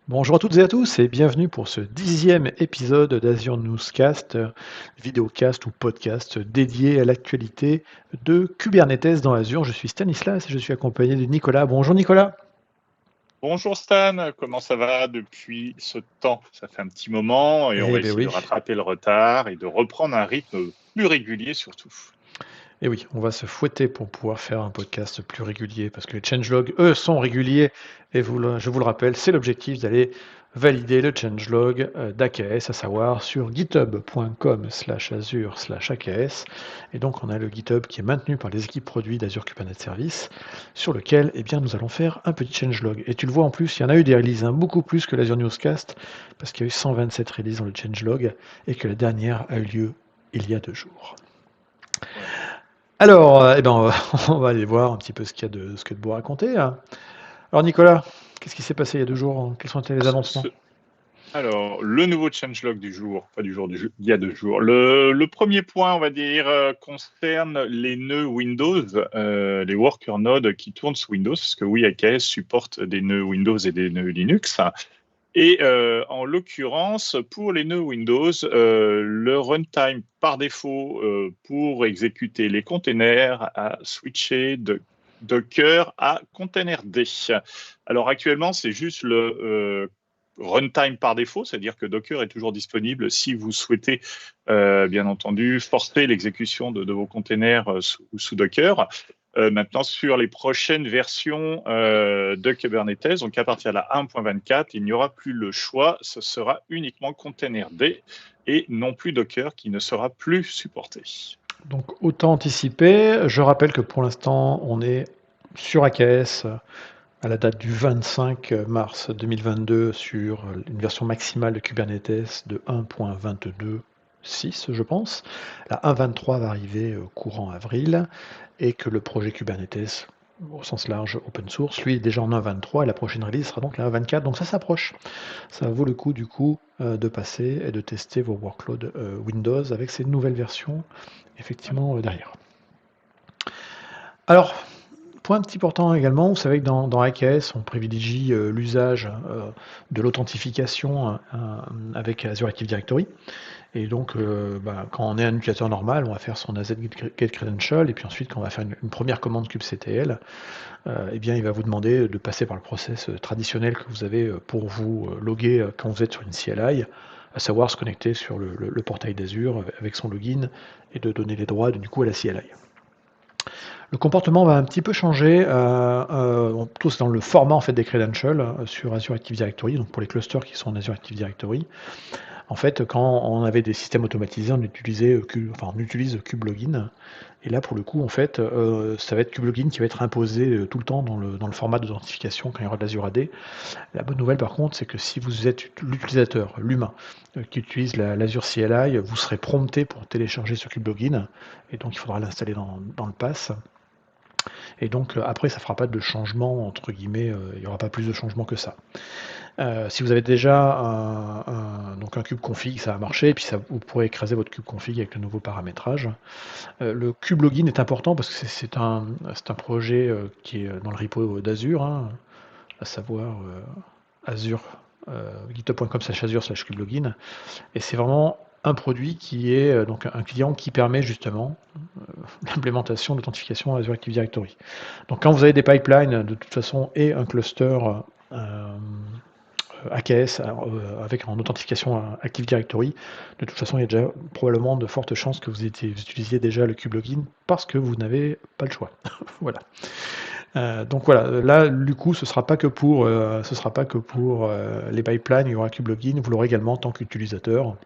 Bonjour à toutes et à tous et bienvenue pour ce 10e épisode d'Azure Newscast, vidéocast ou podcast dédié à l'actualité de Kubernetes dans Azure. Je suis Stanislas et je suis accompagné de Nicolas. Bonjour Nicolas. Bonjour Stan, comment ça va depuis ce temps? Ça fait un petit moment et on Eh va bien essayer de oui, rattraper le retard et de reprendre un rythme plus régulier surtout. et oui, on va se fouetter pour pouvoir faire un podcast plus régulier parce que les changelogs, eux, sont réguliers et je vous le rappelle, c'est l'objectif d'aller valider le changelog d'AKS, à savoir sur github.com/azure/AKS. Et donc, on a le GitHub qui est maintenu par les équipes produits d'Azure Kubernetes Service, sur lequel eh bien, nous allons faire un petit changelog. Et tu le vois en plus, il y en a eu des releases, beaucoup plus que l'Azure Newscast, parce qu'il y a eu 127 releases dans le changelog et que la dernière a eu lieu il y a 2 jours. Ouais. Alors, eh ben, on va aller voir un petit peu ce qu'il y a ce que de beau raconter, hein. Alors Nicolas, qu'est-ce qui s'est passé il y a 2 jours, hein? Quels sont les Ce- annoncements? ce- Alors, le nouveau changelog du jour, pas du jour, il y a 2 jours. Le premier point, on va dire, concerne les nœuds Windows, les worker nodes qui tournent sous Windows, parce que oui, AKS supporte des nœuds Windows et des nœuds Linux. Et en l'occurrence, pour les nœuds Windows, le runtime par défaut pour exécuter les containers a switché de Docker à Containerd. Alors actuellement, c'est juste le runtime par défaut, c'est-à-dire que Docker est toujours disponible si vous souhaitez, bien entendu, forcer l'exécution de vos containers sous Docker. Maintenant, sur les prochaines versions de Kubernetes, donc à partir de la 1.24, il n'y aura plus le choix, ce sera uniquement Containerd et non plus Docker qui ne sera plus supporté. Donc autant anticiper, je rappelle que pour l'instant on est sur AKS à la date du 25 mars 2022 sur une version maximale de Kubernetes de 1.22.6 je pense. La 1.23 va arriver courant avril et que le projet Kubernetes au sens large open source, lui est déjà en 1.23 et la prochaine release sera donc la 1.24, donc ça s'approche. Ça vaut le coup du coup de passer et de tester vos workloads Windows avec ces nouvelles versions effectivement derrière. Alors, point petit important également, vous savez que dans AKS, on privilégie l'usage de l'authentification avec Azure Active Directory. Et donc, quand on est un utilisateur normal, on va faire son AZ Get Credential, et puis ensuite, quand on va faire une première commande kubectl, eh bien, il va vous demander de passer par le process traditionnel que vous avez pour vous loguer quand vous êtes sur une CLI, à savoir se connecter sur le portail d'Azure avec son login et de donner les droits du coup à la CLI. Le comportement va un petit peu changer, plutôt c'est dans le format en fait des credentials sur Azure Active Directory, donc pour les clusters qui sont en Azure Active Directory. En fait, quand on avait des systèmes automatisés, on utilise kubelogin. Et là, pour le coup, en fait, ça va être kubelogin qui va être imposé tout le temps dans le format d'authentification quand il y aura de l'Azure AD. La bonne nouvelle, par contre, c'est que si vous êtes l'utilisateur, l'humain, qui utilise l'Azure CLI, vous serez prompté pour télécharger ce kubelogin. Et donc, il faudra l'installer dans le pass. Et donc après, ça ne fera pas de changement, entre guillemets, il n'y aura pas plus de changement que ça. Si vous avez déjà un cube config, ça va marcher, et puis vous pourrez écraser votre cube config avec le nouveau paramétrage. Le kube login est important parce que c'est un projet qui est dans le repo d'Azure, hein, à savoir Azure, github.com/azure/kubelogin. Et c'est vraiment un produit qui est donc un client qui permet justement l'implémentation d'authentification à Azure Active Directory. Donc quand vous avez des pipelines de toute façon et un cluster AKS avec en authentification Active Directory, de toute façon il y a déjà probablement de fortes chances que vous utilisiez déjà le kubelogin parce que vous n'avez pas le choix. Voilà. Donc voilà, là du coup ce sera pas que pour les pipelines, il y aura kubelogin, vous l'aurez également en tant qu'utilisateur.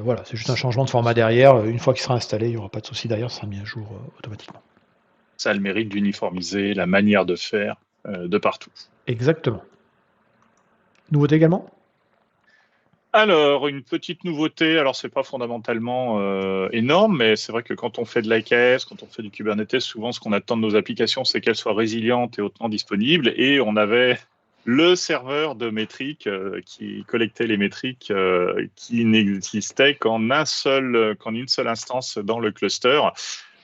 Voilà, c'est juste un changement de format derrière. Une fois qu'il sera installé, il n'y aura pas de souci derrière, ça sera mis à jour automatiquement. Ça a le mérite d'uniformiser la manière de faire de partout. Exactement. Nouveauté également? Alors, une petite nouveauté, alors c'est pas fondamentalement énorme, mais c'est vrai que quand on fait de l'AKS, quand on fait du Kubernetes, souvent ce qu'on attend de nos applications, c'est qu'elles soient résilientes et hautement disponibles. Et on avait le serveur de métriques qui collectait les métriques qui n'existaient qu'en une seule instance dans le cluster.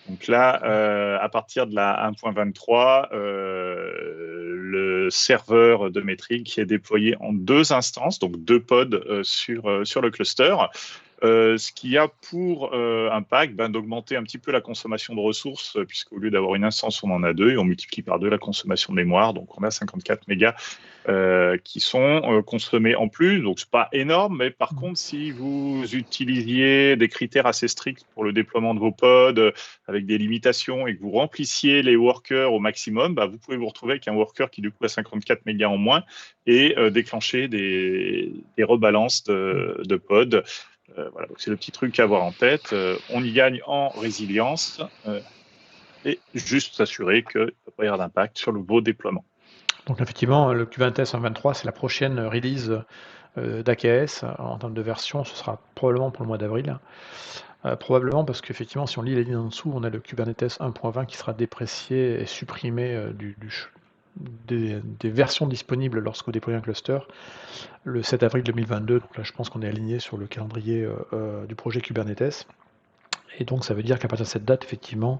Donc là, à partir de la 1.23, le serveur de métrique est déployé en 2 instances, donc 2 pods sur le cluster. Ce qui a pour impact d'augmenter un petit peu la consommation de ressources, puisqu'au lieu d'avoir une instance, on en a 2 et on multiplie par 2 la consommation de mémoire. Donc on a 54 mégas qui sont consommés en plus. Donc c'est pas énorme, mais par contre, si vous utilisiez des critères assez stricts pour le déploiement de vos pods, avec des limitations, et que vous remplissiez les workers au maximum, vous pouvez vous retrouver avec un worker qui du coup a 54 mégas en moins et déclencher des rebalances de pods. Voilà, donc c'est le petit truc à avoir en tête. On y gagne en résilience et juste s'assurer qu'il ne peut pas y avoir d'impact sur le beau déploiement. Donc effectivement, le Kubernetes 1.23, c'est la prochaine release d'AKS. En termes de version, ce sera probablement pour le mois d'avril. Probablement parce qu'effectivement, si on lit les lignes en dessous, on a le Kubernetes 1.20 qui sera déprécié et supprimé des versions disponibles lorsque vous déployez un cluster le 7 avril 2022. Donc là, je pense qu'on est aligné sur le calendrier du projet Kubernetes. Et donc, ça veut dire qu'à partir de cette date, effectivement,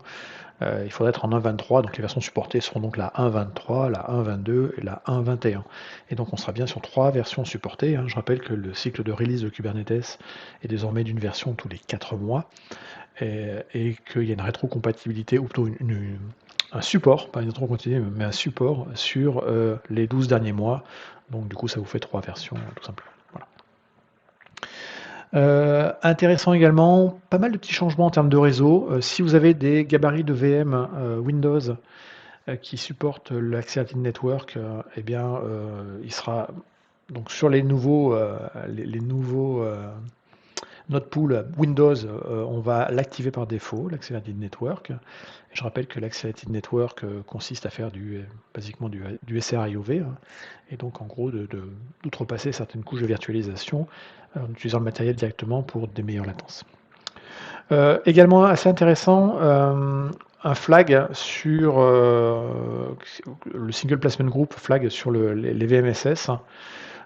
il faudra être en 1.23. Donc, les versions supportées seront donc la 1.23, la 1.22 et la 1.21. Et donc, on sera bien sur 3 versions supportées. Je rappelle que le cycle de release de Kubernetes est désormais d'une version tous les 4 mois. Et qu'il y a une rétrocompatibilité, ou plutôt un support, pas une rétrocompatibilité, mais un support sur les 12 derniers mois. Donc, du coup, ça vous fait 3 versions, tout simplement. Voilà. Intéressant également, pas mal de petits changements en termes de réseau. Si vous avez des gabarits de VM Windows qui supportent l'Accelerated Network, eh bien, il sera donc sur les nouveaux Node Pool Windows, on va l'activer par défaut, l'Accelerated Network. Je rappelle que l'Accelerated Network consiste à faire basiquement du SRIOV, et donc en gros d'outrepasser certaines couches de virtualisation en utilisant le matériel directement pour des meilleures latences. Également assez intéressant, un flag sur le Single Placement Group flag sur les VMSS.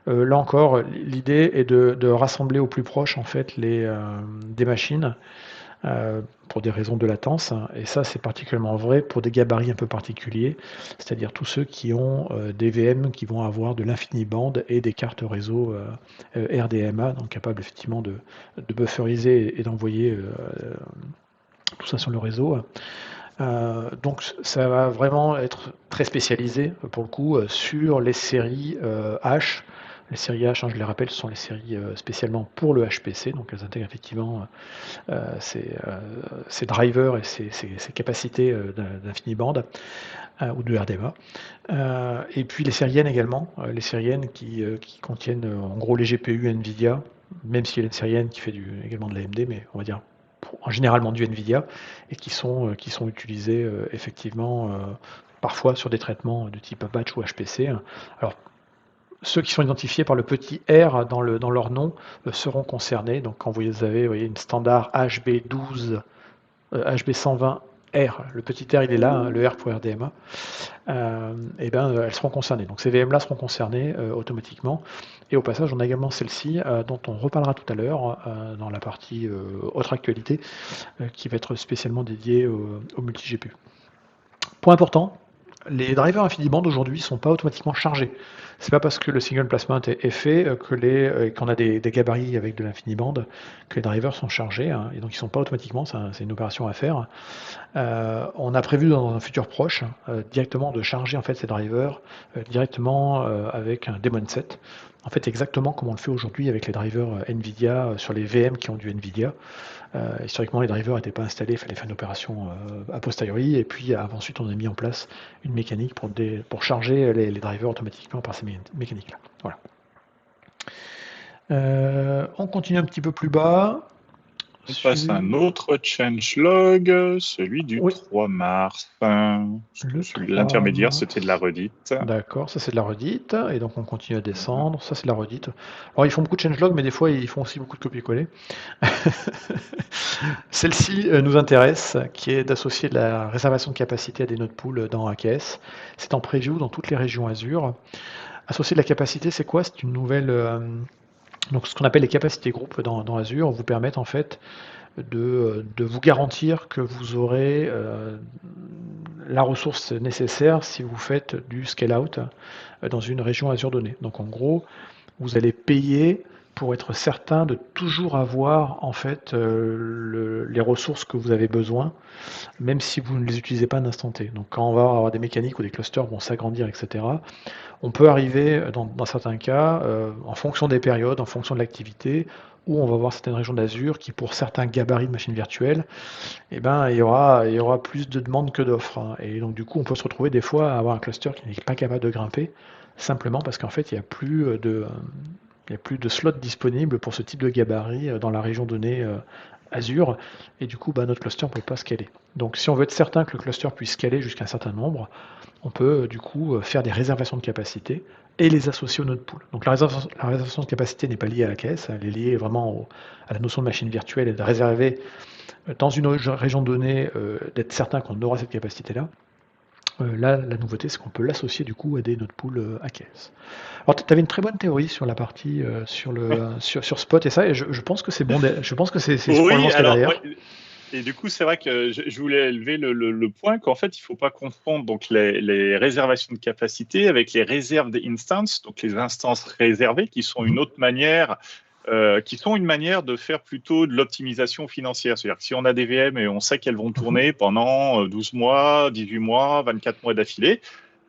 Là encore, l'idée est de rassembler au plus proche en fait des machines pour des raisons de latence, et ça c'est particulièrement vrai pour des gabarits un peu particuliers, c'est-à-dire tous ceux qui ont des VM qui vont avoir de l'infini-band et des cartes réseau RDMA, donc capables effectivement de bufferiser et d'envoyer tout ça sur le réseau. Donc ça va vraiment être très spécialisé pour le coup sur les séries H. Les séries H, je les rappelle, ce sont les séries spécialement pour le HPC, donc elles intègrent effectivement ces drivers et ces capacités d'infini-band ou de RDMA. Et puis les séries N également, les séries N qui contiennent en gros les GPU NVIDIA, même s'il y a une série N qui fait également de l'AMD, mais on va dire généralement du NVIDIA, et qui sont utilisés effectivement parfois sur des traitements de type batch ou HPC. Alors, ceux qui sont identifiés par le petit R dans leur nom seront concernés. Donc quand vous avez une standard HB12, HB120R, le petit R il est là, le R pour RDMA, et ben, elles seront concernées. Donc ces VM là seront concernées automatiquement. Et au passage, on a également celle-ci, dont on reparlera tout à l'heure dans la partie autre actualité, qui va être spécialement dédiée au multi-GPU. Point important, les drivers InfiniBand aujourd'hui ne sont pas automatiquement chargés. C'est pas parce que le single placement est fait qu'on a des gabarits avec de l'infiniband que les drivers sont chargés, et donc ils ne sont pas automatiquement, c'est une opération à faire. On a prévu dans un futur proche directement de charger en fait ces drivers directement avec un daemon set. En fait, exactement comme on le fait aujourd'hui avec les drivers NVIDIA sur les VM qui ont du NVIDIA. Historiquement, les drivers n'étaient pas installés, il fallait faire une opération a posteriori, et puis ensuite on a mis en place une mécanique pour charger les drivers automatiquement par ces mécaniques-là. Voilà. On continue un petit peu plus bas. On passe à un autre changelog, celui du 3 mars. L'intermédiaire, c'était de la redite. D'accord, ça c'est de la redite, et donc on continue à descendre, ça c'est de la redite. Alors ils font beaucoup de changelog, mais des fois ils font aussi beaucoup de copier-coller. Celle-ci nous intéresse, qui est d'associer de la réservation de capacité à des node pools dans AKS. C'est en preview dans toutes les régions Azure. Associer de la capacité, c'est quoi? C'est une nouvelle... donc ce qu'on appelle les capacités groupes dans Azure vous permettent en fait de vous garantir que vous aurez la ressource nécessaire si vous faites du scale-out dans une région Azure donnée. Donc en gros, vous allez payer pour être certain de toujours avoir en fait les ressources que vous avez besoin, même si vous ne les utilisez pas à un instant T. Donc quand on va avoir des mécaniques où des clusters vont s'agrandir, etc., on peut arriver dans certains cas, en fonction des périodes, en fonction de l'activité, où on va voir certaines régions d'Azure qui, pour certains gabarits de machines virtuelles, eh ben, il y aura plus de demandes que d'offres, hein. Et donc du coup, on peut se retrouver des fois à avoir un cluster qui n'est pas capable de grimper, simplement parce qu'en fait, il y a plus de slots disponibles pour ce type de gabarit dans la région donnée Azure, et du coup, bah, notre cluster ne peut pas scaler. Donc si on veut être certain que le cluster puisse scaler jusqu'à un certain nombre, on peut du coup faire des réservations de capacité et les associer au node pool. Donc la réservation de capacité n'est pas liée à la caisse, elle est liée vraiment à la notion de machine virtuelle et de réserver dans une région donnée, d'être certain qu'on aura cette capacité-là. Là, la nouveauté, c'est qu'on peut l'associer du coup à des node pools AKS. Alors, tu avais une très bonne théorie sur la partie sur Spot et ça, et je pense que c'est bon. Je pense que c'est probablement Oui, ce qu'il y a alors, derrière. ouais. Et du coup, c'est vrai que je voulais élever le point qu'en fait, il ne faut pas confondre donc, les réservations de capacité avec les réserves d'instances, donc les instances réservées, qui sont une autre manière, qui sont une manière de faire plutôt de l'optimisation financière. C'est-à-dire que si on a des VM et on sait qu'elles vont tourner pendant 12 mois, 18 mois, 24 mois d'affilée,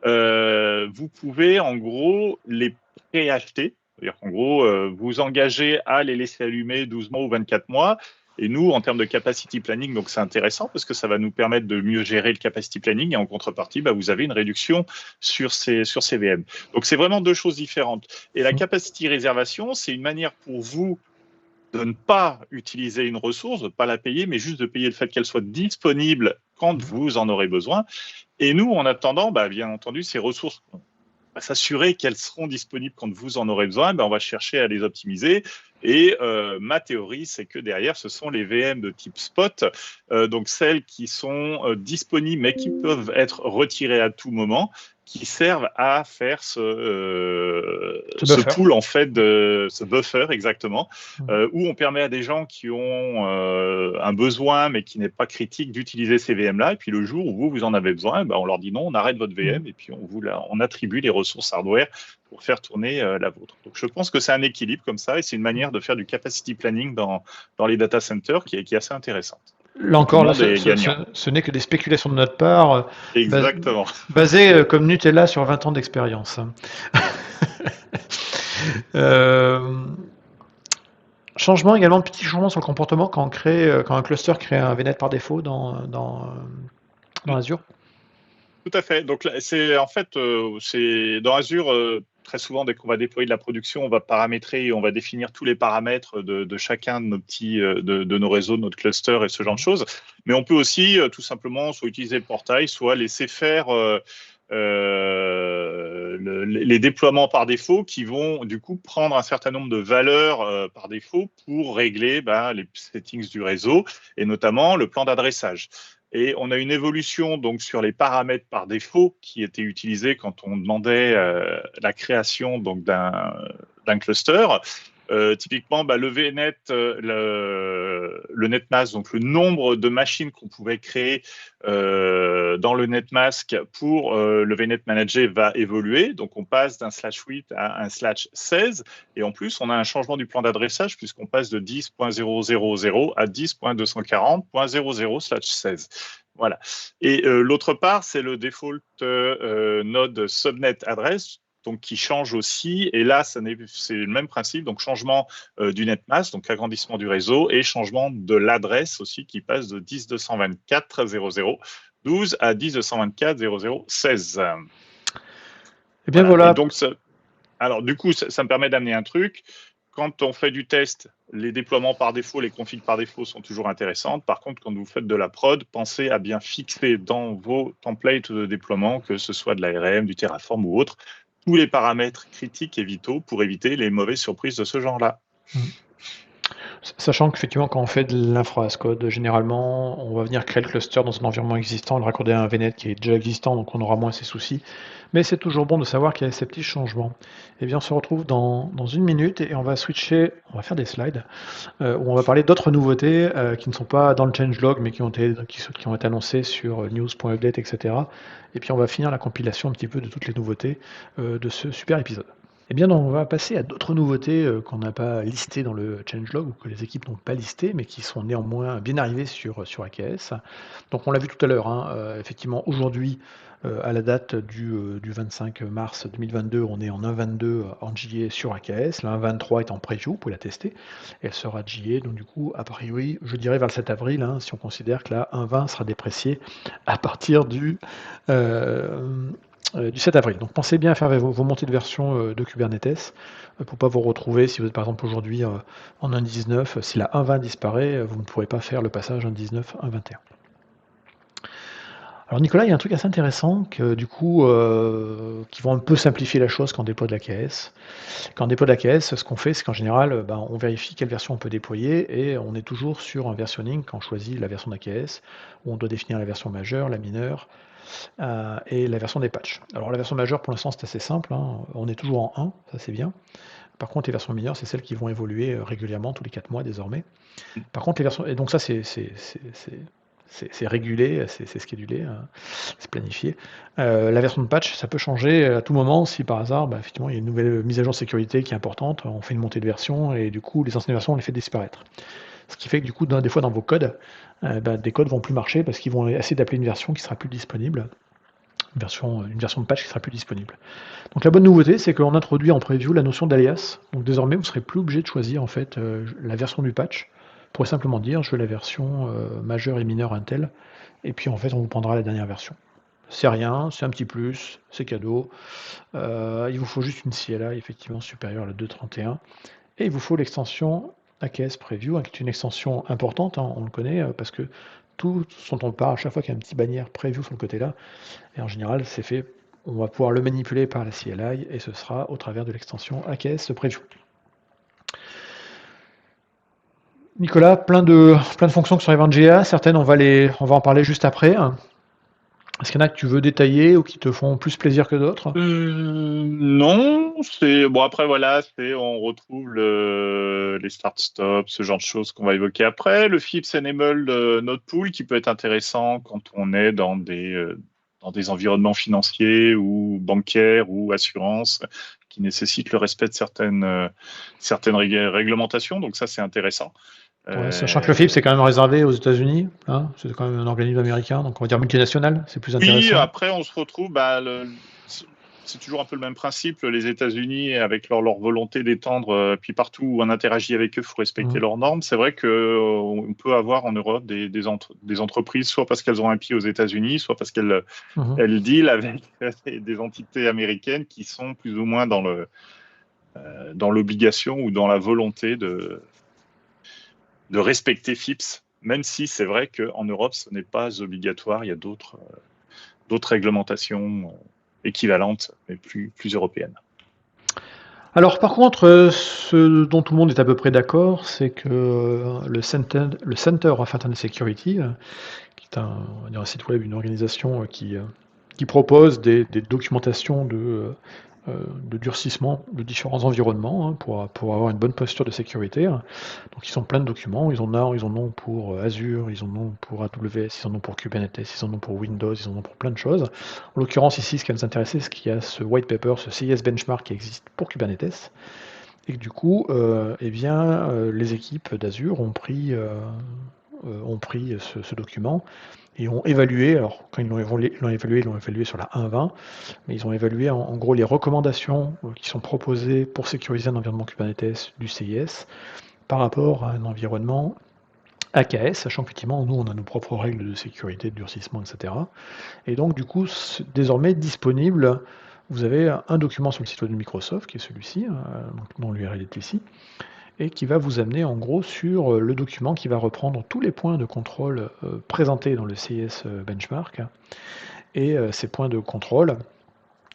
vous pouvez en gros les préacheter. C'est-à-dire qu'en gros, vous engagez à les laisser allumer 12 mois ou 24 mois. Et nous, en termes de capacity planning, donc c'est intéressant parce que ça va nous permettre de mieux gérer le capacity planning et en contrepartie, bah, vous avez une réduction sur ces VM. Donc c'est vraiment deux choses différentes. Et la capacity réservation, c'est une manière pour vous de ne pas utiliser une ressource, de ne pas la payer, mais juste de payer le fait qu'elle soit disponible quand vous en aurez besoin. Et nous, en attendant, bah, bien entendu, ces ressources, on va s'assurer qu'elles seront disponibles quand vous en aurez besoin, bah, on va chercher à les optimiser. Et ma théorie, c'est que derrière, ce sont les VM de type spot, donc celles qui sont disponibles mais qui peuvent être retirées à tout moment, qui servent à faire ce pool, en fait, ce buffer, exactement, où on permet à des gens qui ont un besoin mais qui n'est pas critique d'utiliser ces VM-là. Et puis le jour où vous en avez besoin, bah, on leur dit non, on arrête votre VM et puis on attribue les ressources hardware pour faire tourner la vôtre. Donc je pense que c'est un équilibre comme ça et c'est une manière de faire du capacity planning dans les data centers qui est assez intéressante. Là encore, là, ce n'est que des spéculations de notre part, exactement, basées comme Nutella sur 20 ans d'expérience. Changement également, petit changement sur le comportement quand un cluster crée un VNet par défaut dans Azure. Tout à fait. Donc c'est en fait c'est dans Azure très souvent dès qu'on va déployer de la production, on va paramétrer et on va définir tous les paramètres de chacun de nos petits de nos réseaux, de notre cluster et ce genre de choses. Mais on peut aussi tout simplement soit utiliser le portail, soit laisser faire les déploiements par défaut qui vont du coup prendre un certain nombre de valeurs par défaut pour régler les settings du réseau et notamment le plan d'adressage. Et on a une évolution donc sur les paramètres par défaut qui étaient utilisés quand on demandait la création donc d'un cluster. Typiquement, le VNet, le NetMask, donc le nombre de machines qu'on pouvait créer dans le NetMask pour le VNet Manager va évoluer. Donc, on passe d'un /8 à un /16. Et en plus, on a un changement du plan d'adressage puisqu'on passe de 10.000 à 10.240.00/16. Voilà. Et l'autre part, c'est le default node subnet address, donc qui change aussi. Et là, c'est le même principe, donc changement du netmask, donc agrandissement du réseau, et changement de l'adresse aussi, qui passe de 10.224.00.12 à 10.224.00.16. Et bien voilà. Et donc, alors du coup, ça me permet d'amener un truc. Quand on fait du test, les déploiements par défaut, les configs par défaut sont toujours intéressantes. Par contre, quand vous faites de la prod, pensez à bien fixer dans vos templates de déploiement, que ce soit de l'ARM, du Terraform ou autre, tous les paramètres critiques et vitaux pour éviter les mauvaises surprises de ce genre-là. Sachant qu'effectivement, quand on fait de l'infra as code, généralement, on va venir créer le cluster dans un environnement existant, le raccorder à un VNet qui est déjà existant, donc on aura moins ces soucis. Mais c'est toujours bon de savoir qu'il y a ces petits changements. Eh bien, on se retrouve dans une minute et on va switcher, on va faire des slides, où on va parler d'autres nouveautés qui ne sont pas dans le changelog, mais qui ont été annoncées sur news.update, etc. Et puis on va finir la compilation un petit peu de toutes les nouveautés de ce super épisode. Eh bien, on va passer à d'autres nouveautés qu'on n'a pas listées dans le changelog ou que les équipes n'ont pas listées, mais qui sont néanmoins bien arrivées sur AKS. Donc, on l'a vu tout à l'heure, hein, effectivement, aujourd'hui, à la date du 25 mars 2022, on est en 1.22 en JA sur AKS. La 1.23 est en preview, vous pouvez la tester. Elle sera JA, donc du coup, a priori, je dirais vers le 7 avril, hein, si on considère que la 1.20 sera dépréciée à partir du 7 avril. Donc pensez bien à faire vos montées de version de Kubernetes pour ne pas vous retrouver, si vous êtes par exemple aujourd'hui en 1.19, si la 1.20 disparaît, vous ne pourrez pas faire le passage 1.19, 1.21. Alors Nicolas, il y a un truc assez intéressant que du coup, qui va un peu simplifier la chose quand on déploie de l'AKS. Quand on déploie de l'AKS, ce qu'on fait, c'est qu'en général, on vérifie quelle version on peut déployer et on est toujours sur un versionning quand on choisit la version d'AKS, où on doit définir la version majeure, la mineure, et la version des patchs. Alors la version majeure, pour l'instant, c'est assez simple, hein. On est toujours en 1, ça c'est bien. Par contre, les versions mineures, c'est celles qui vont évoluer régulièrement, tous les 4 mois désormais. Par contre, les versions... Et donc ça, c'est régulé, c'est schedulé, c'est planifié. La version de patch, ça peut changer à tout moment si par hasard, effectivement, il y a une nouvelle mise à jour de sécurité qui est importante, on fait une montée de version et du coup, les anciennes versions, on les fait disparaître. Ce qui fait que du coup, des fois dans vos codes, des codes vont plus marcher parce qu'ils vont essayer d'appeler une version qui sera plus disponible, une version de patch qui sera plus disponible. Donc la bonne nouveauté, c'est qu'on introduit en preview la notion d'alias. Donc désormais, vous ne serez plus obligé de choisir en fait la version du patch. Vous pourrez simplement dire je veux la version majeure et mineure Intel, et puis en fait on vous prendra la dernière version. C'est rien, c'est un petit plus, c'est cadeau. Il vous faut juste une CLI effectivement supérieure à la 2.31, et il vous faut l'extension AKS Preview, qui est une extension importante, hein, on le connaît, parce que tout ce dont on parle, à chaque fois qu'il y a une petite bannière Preview sur le côté là, et en général c'est fait, on va pouvoir le manipuler par la CLI, et ce sera au travers de l'extension AKS Preview. Nicolas, plein de fonctions qui sont arrivées en GA, certaines on va en parler juste après. Est-ce qu'il y en a que tu veux détailler ou qui te font plus plaisir que d'autres? Non, c'est bon. Après, voilà, on retrouve les start-stop, ce genre de choses qu'on va évoquer après. Le FIPS Enable Node Pool qui peut être intéressant quand on est dans des environnements financiers ou bancaires ou assurances qui nécessitent le respect de certaines réglementations. Donc ça, c'est intéressant. Ouais, sachant que le FIPS c'est quand même réservé aux États-Unis, hein, c'est quand même un organisme américain, donc on va dire multinational, c'est plus Oui, intéressant. après, on se retrouve, c'est toujours un peu le même principe. Les États-Unis, avec leur volonté d'étendre, puis partout où on interagit avec eux, il faut respecter leurs normes. C'est vrai qu'on peut avoir en Europe des entreprises, soit parce qu'elles ont un pied aux États-Unis, soit parce qu'elles dealent avec des entités américaines qui sont plus ou moins dans l'obligation ou dans la volonté de respecter FIPS, même si c'est vrai qu'en Europe, ce n'est pas obligatoire. Il y a d'autres réglementations équivalentes, mais plus européennes. Alors par contre, ce dont tout le monde est à peu près d'accord, c'est que le Center of Internet Security, qui est un site web, une organisation qui propose des documentations de durcissement de différents environnements, hein, pour avoir une bonne posture de sécurité. Donc ils ont plein de documents, ils en ont pour Azure, ils en ont pour AWS, ils en ont pour Kubernetes, ils en ont pour Windows, ils en ont pour plein de choses. En l'occurrence ici, ce qui va nous intéresser, c'est qu'il y a ce white paper, ce CIS benchmark qui existe pour Kubernetes, et que du coup, les équipes d'Azure ont pris ce document et ont évalué, alors quand ils l'ont évalué sur la 1.20, mais ils ont évalué en gros les recommandations qui sont proposées pour sécuriser un environnement Kubernetes du CIS par rapport à un environnement AKS, sachant qu'effectivement, nous, on a nos propres règles de sécurité, de durcissement, etc. Et donc, du coup, désormais disponible, vous avez un document sur le site web de Microsoft, qui est celui-ci, dont l'URL est ici, et qui va vous amener en gros sur le document qui va reprendre tous les points de contrôle présentés dans le CIS benchmark. Et ces points de contrôle,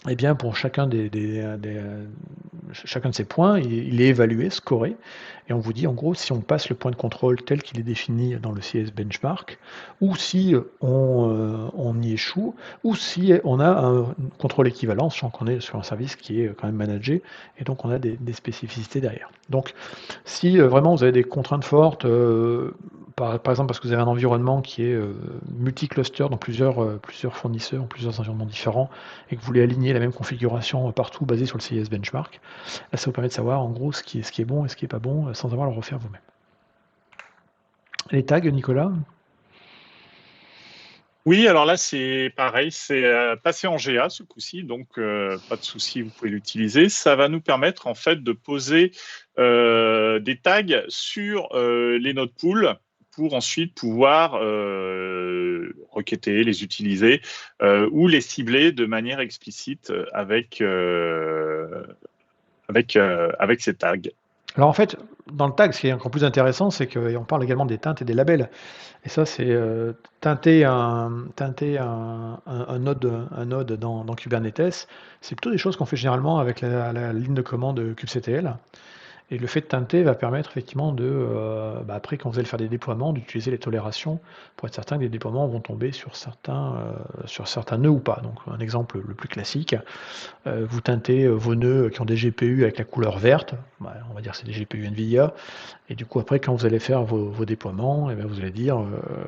eh bien pour chacun des chacun de ces points, il est évalué, scoré, et on vous dit en gros si on passe le point de contrôle tel qu'il est défini dans le CS benchmark, ou si on y échoue, ou si on a un contrôle équivalent, sachant qu'on est sur un service qui est quand même managé, et donc on a des spécificités derrière. Donc si vraiment vous avez des contraintes fortes, par exemple parce que vous avez un environnement qui est multi-cluster dans plusieurs fournisseurs, plusieurs environnements différents, et que vous voulez aligner la même configuration partout basée sur le CIS benchmark, là ça vous permet de savoir en gros ce qui est bon et ce qui n'est pas bon sans avoir à le refaire vous-même. Les tags, Nicolas? Oui, alors là, c'est pareil, c'est passé en GA ce coup-ci, donc pas de souci, vous pouvez l'utiliser. Ça va nous permettre en fait de poser des tags sur les node pools pour ensuite pouvoir requêter, les utiliser ou les cibler de manière explicite avec ces tags. Alors en fait, dans le tag, ce qui est encore plus intéressant, c'est qu'on parle également des teintes et des labels. Et ça, c'est teinter un node dans Kubernetes. C'est plutôt des choses qu'on fait généralement avec la ligne de commande kubectl. Et le fait de teinter va permettre effectivement après, quand vous allez faire des déploiements, d'utiliser les tolérations pour être certain que les déploiements vont tomber sur certains nœuds ou pas. Donc un exemple le plus classique, vous teintez vos nœuds qui ont des GPU avec la couleur verte, on va dire que c'est des GPU NVIDIA, et du coup après quand vous allez faire vos déploiements, vous allez dire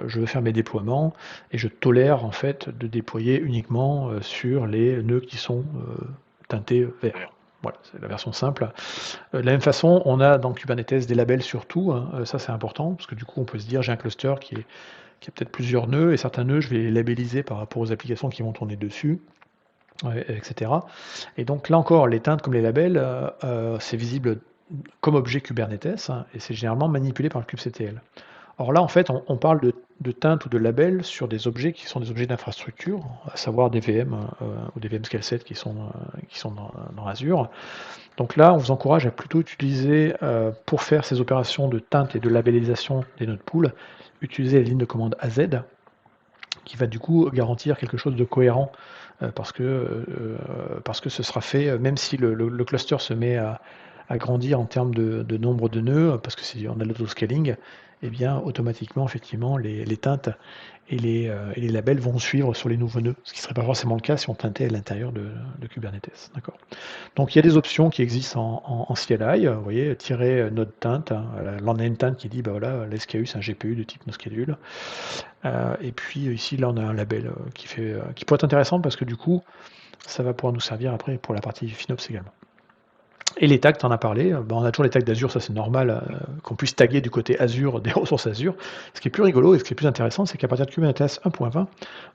je veux faire mes déploiements et je tolère en fait de déployer uniquement sur les nœuds qui sont teintés vert. Voilà, c'est la version simple. De la même façon, on a dans Kubernetes des labels sur tout, ça c'est important, parce que du coup on peut se dire j'ai un cluster qui a peut-être plusieurs nœuds, et certains nœuds je vais les labelliser par rapport aux applications qui vont tourner dessus, etc. Et donc là encore, les teintes comme les labels, c'est visible comme objet Kubernetes, et c'est généralement manipulé par le kubectl. Or là, en fait, on parle de teintes ou de labels sur des objets qui sont des objets d'infrastructure, à savoir des VM ou des VM Scale 7 qui sont dans Azure. Donc là, on vous encourage à plutôt utiliser, pour faire ces opérations de teinte et de labellisation des node pools, utiliser la ligne de commande AZ, qui va du coup garantir quelque chose de cohérent, parce que ce sera fait, même si le cluster se met à grandir en termes de nombre de nœuds, parce que on a l'autoscaling, et bien automatiquement, effectivement, les teintes et les labels vont suivre sur les nouveaux nœuds, ce qui ne serait pas forcément le cas si on teintait à l'intérieur de Kubernetes. D'accord. Donc il y a des options qui existent en CLI, vous voyez, tirer node teinte, là on a une teinte qui dit, voilà, l'SKU c'est un GPU de type noschedule. Et puis ici, là on a un label qui pourrait être intéressant parce que du coup, ça va pouvoir nous servir après pour la partie FinOps également. Et les tags, tu en as parlé, on a toujours les tags d'Azure, ça c'est normal, qu'on puisse taguer du côté Azure des ressources Azure. Ce qui est plus rigolo et ce qui est plus intéressant, c'est qu'à partir de Kubernetes 1.20,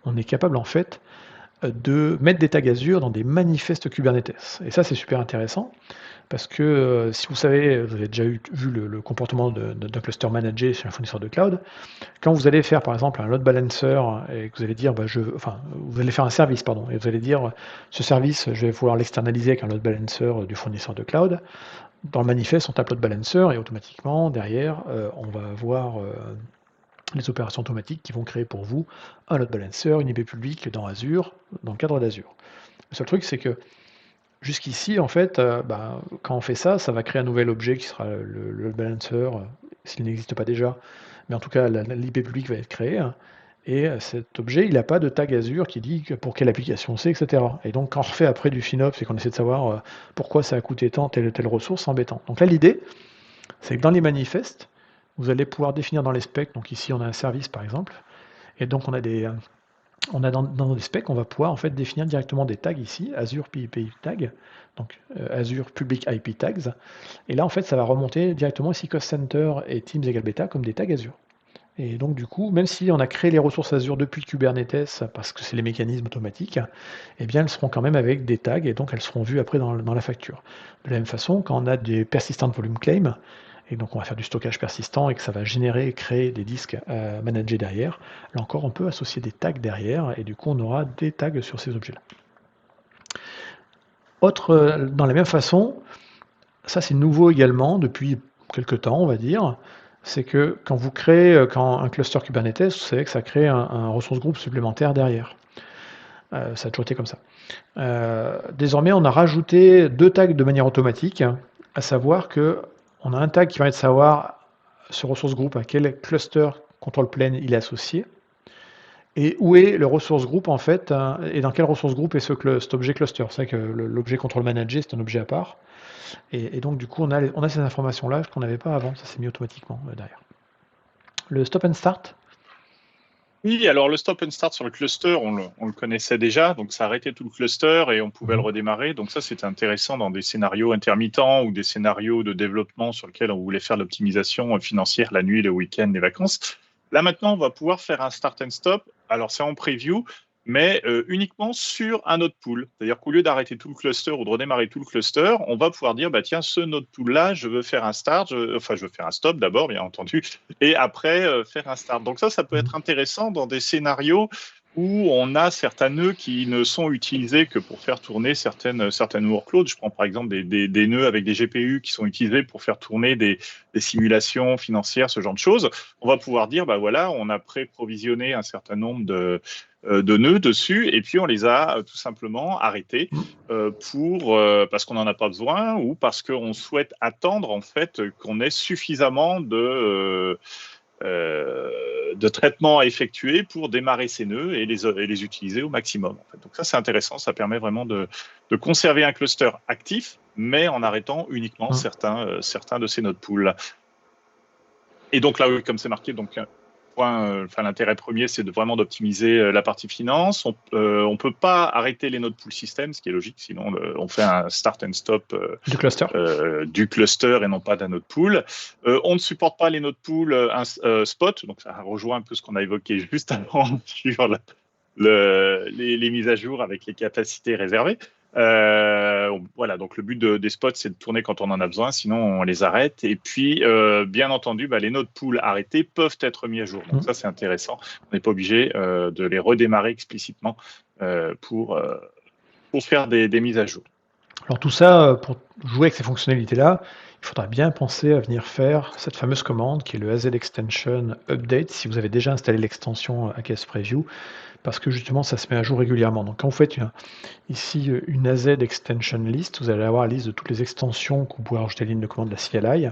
on est capable en fait de mettre des tags Azure dans des manifestes Kubernetes. Et ça c'est super intéressant, parce que si vous savez, vous avez déjà vu le comportement d'un cluster managé sur un fournisseur de cloud, quand vous allez faire par exemple un load balancer et que vous allez dire, vous allez faire un service, pardon, et vous allez dire, ce service, je vais pouvoir l'externaliser avec un load balancer du fournisseur de cloud. Dans le manifeste, on tape load balancer et automatiquement, derrière, on va avoir les opérations automatiques qui vont créer pour vous un load balancer, une IP publique dans Azure, dans le cadre d'Azure. Le seul truc, c'est que jusqu'ici, en fait, quand on fait ça, ça va créer un nouvel objet qui sera le load balancer, s'il n'existe pas déjà, mais en tout cas, l'IP publique va être créée, et cet objet, il n'a pas de tag Azure qui dit pour quelle application c'est, etc. Et donc, quand on refait après du FinOps et qu'on essaie de savoir pourquoi ça a coûté tant, telle ou telle ressource, c'est embêtant. Donc là, l'idée, c'est que dans les manifestes, vous allez pouvoir définir dans les specs, donc ici on a un service par exemple, et donc on a dans les specs, on va pouvoir en fait définir directement des tags ici, Azure PIP tag, donc Azure Public IP tags, et là en fait ça va remonter directement ici Cost Center et Teams égale beta comme des tags Azure. Et donc du coup, même si on a créé les ressources Azure depuis Kubernetes, parce que c'est les mécanismes automatiques, eh bien elles seront quand même avec des tags, et donc elles seront vues après dans la facture. De la même façon, quand on a des persistent volume claim, et donc on va faire du stockage persistant et que ça va générer et créer des disques managés derrière, là encore on peut associer des tags derrière, et du coup on aura des tags sur ces objets-là. Dans la même façon, ça c'est nouveau également depuis quelques temps on va dire, c'est que quand vous créez un cluster Kubernetes, vous savez que ça crée un ressource groupe supplémentaire derrière. Ça a toujours été comme ça. Désormais, on a rajouté 2 tags de manière automatique, à savoir qu'on a un tag qui permet de savoir ce ressource group à quel cluster control plane il est associé, et où est le resource group en fait, et dans quel resource group est cet objet cluster. C'est vrai que l'objet control manager, c'est un objet à part. Et donc du coup, on a ces informations-là qu'on n'avait pas avant, ça s'est mis automatiquement derrière. Le stop and start. Oui, alors le stop and start sur le cluster, on le connaissait déjà, donc ça arrêtait tout le cluster et on pouvait le redémarrer. Donc ça, c'était intéressant dans des scénarios intermittents ou des scénarios de développement sur lesquels on voulait faire l'optimisation financière la nuit, le week-end, les vacances. Là maintenant, on va pouvoir faire un start and stop. Alors c'est en preview, mais uniquement sur un node pool. C'est-à-dire qu'au lieu d'arrêter tout le cluster ou de redémarrer tout le cluster, on va pouvoir dire, bah, tiens, ce node pool-là, je veux faire un start, je veux faire un stop d'abord, bien entendu, et après faire un start. Donc ça peut être intéressant dans des scénarios où on a certains nœuds qui ne sont utilisés que pour faire tourner certaines workloads. Je prends par exemple des nœuds avec des GPU qui sont utilisés pour faire tourner des simulations financières, ce genre de choses. On va pouvoir dire, bah voilà, on a pré-provisionné un certain nombre de nœuds dessus, et puis on les a tout simplement arrêtés parce qu'on n'en a pas besoin ou parce qu'on souhaite attendre en fait qu'on ait suffisamment de traitements à effectuer pour démarrer ces nœuds et les utiliser au maximum. En fait. Donc ça, c'est intéressant. Ça permet vraiment de conserver un cluster actif, mais en arrêtant uniquement certains de ces node pools. Et donc là, comme c'est marqué, donc l'intérêt premier, c'est vraiment d'optimiser la partie finance. On peut pas arrêter les node pool systems, ce qui est logique, sinon on fait un start and stop du cluster et non pas d'un node pool. On ne supporte pas les node pool spot, donc ça rejoint un peu ce qu'on a évoqué juste avant sur les mises à jour avec les capacités réservées. Voilà, donc le but des spots, c'est de tourner quand on en a besoin, sinon on les arrête. Et puis, bien entendu, les node pools arrêtés peuvent être mis à jour. Donc ça, c'est intéressant. On n'est pas obligé de les redémarrer explicitement pour faire des mises à jour. Alors tout ça, pour jouer avec ces fonctionnalités-là, il faudra bien penser à venir faire cette fameuse commande qui est le AZ Extension Update si vous avez déjà installé l'extension AKS Preview, parce que justement ça se met à jour régulièrement. Donc quand vous faites ici une AZ Extension List, vous allez avoir la liste de toutes les extensions que vous pouvez rajouter à la ligne de commande de la CLI.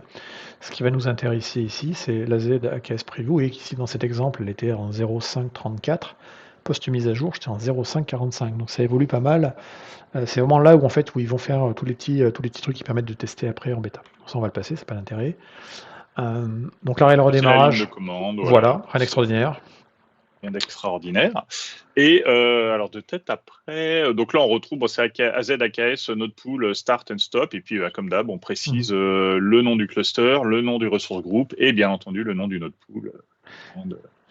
Ce qui va nous intéresser ici, c'est l'AZ AKS Preview, et ici dans cet exemple, elle était en 0.5.34. Post-mise à jour, j'étais en 0.5.45. Donc ça évolue pas mal. C'est vraiment là où ils vont faire tous les petits trucs qui permettent de tester après en bêta. Ça, on va le passer, c'est pas l'intérêt. Donc l'arrêt le redémarrage. La ligne de commande, voilà, rien d'extraordinaire. Rien d'extraordinaire. Et alors de tête après, donc là on retrouve c'est AZ AKS node pool start and stop, et puis comme d'hab on précise le nom du cluster, le nom du resource group et bien entendu le nom du node pool.